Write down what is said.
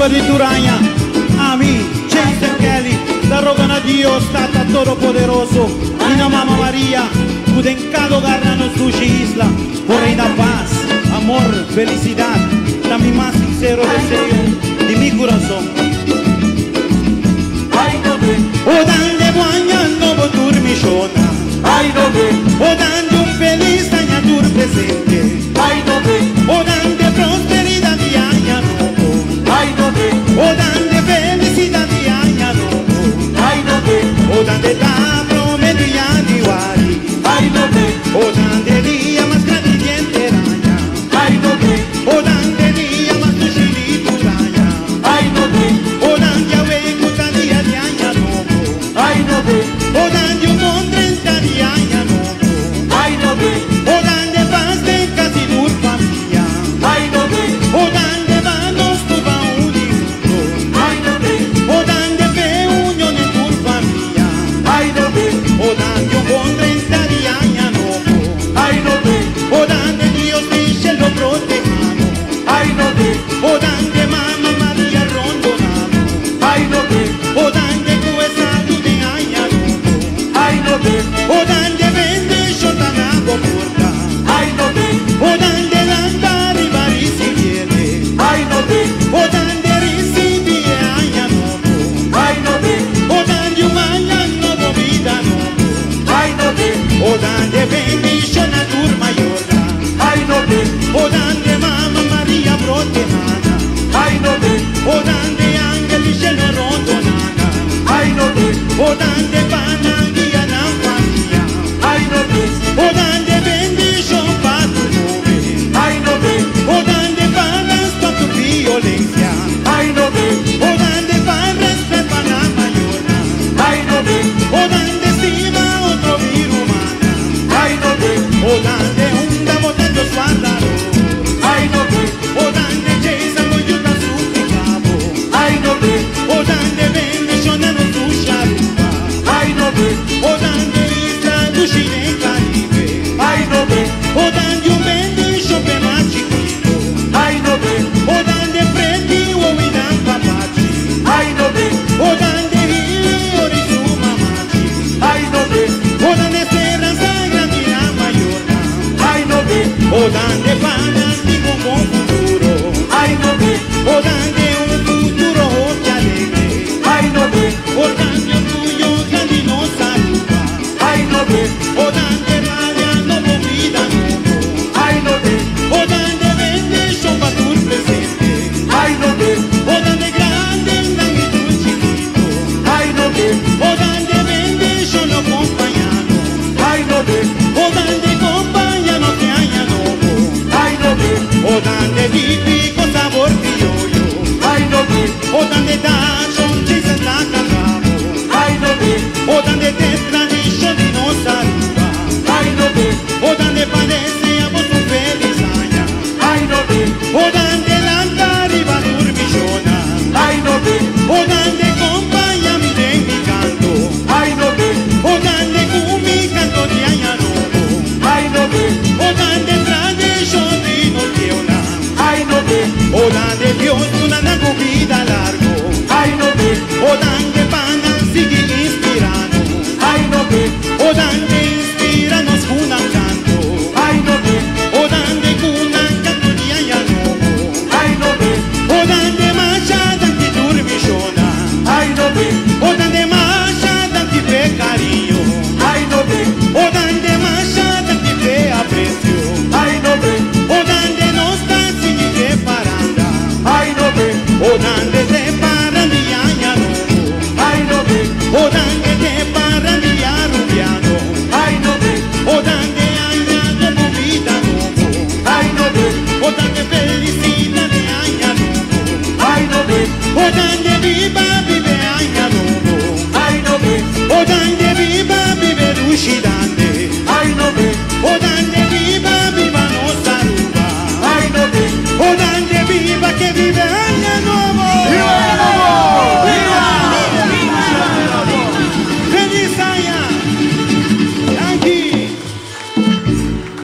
de Turaña, a mí, Jason Kelly, la rogan a Dios, Tata Todopoderoso, y la Mamá María, pude en cada hogar de nuestra isla, por reina paz, amor, felicidad, da mi más sincero deseo de mi corazón. O dande guagna nuovo turmiciona, o dande un feliz año presente, o dande prosperidad di año nuovo, o dande felicidad di año nuovo, o dande tablo medio anni guari, o dande dia más gradiente raña, o dande dia más tucilito raña, o dande avecuta dia di año nuovo, o dande un con 30 di año nuovo, o dande paz de casi dur familia, o dande manos tu va unido, o dande fe unión en tu familia, o dande un con 30 di año nuovo, o dande Dios dice lo protejano, o dande Mamma María rondonano, o dande questa tu de año nuovo, o dande bendición tan agua porta, o dande andare vari si viene, o dande risivi año nuovo, o dande un año nuovo vida nuovo, o dande bendición a tu mayorda, o dande Mamma María protejana, o dande angeli cielo rondonana, o dande panangia na familia, o dande bendición pa tu nome, o dande panas pa tu violencia, o dande pa respeto pa la mayorna, o dande estima otro vir humana, o dande un damotendo suandaro, o dande Jason moyuta su picabo, o dande bendición a nuestro sharupa, o dande isla du Chile Caribe, o dande un bendición pe más chiquito, o dande frenti o midan papachi, o dande hili su mamachi, o dande esperanza grande la mayorna, o dande panas digo con futuro, o dande un futuro que alegre, o dande orgullo grande no saluda, o dande raya nuevo vida nuevo, o dande bendición pa tu presente, o dande grande dame tu chiquito, o dande bendición no compañano, o dande compañano que haya nuevo, o dande típico sabor criollo, o dande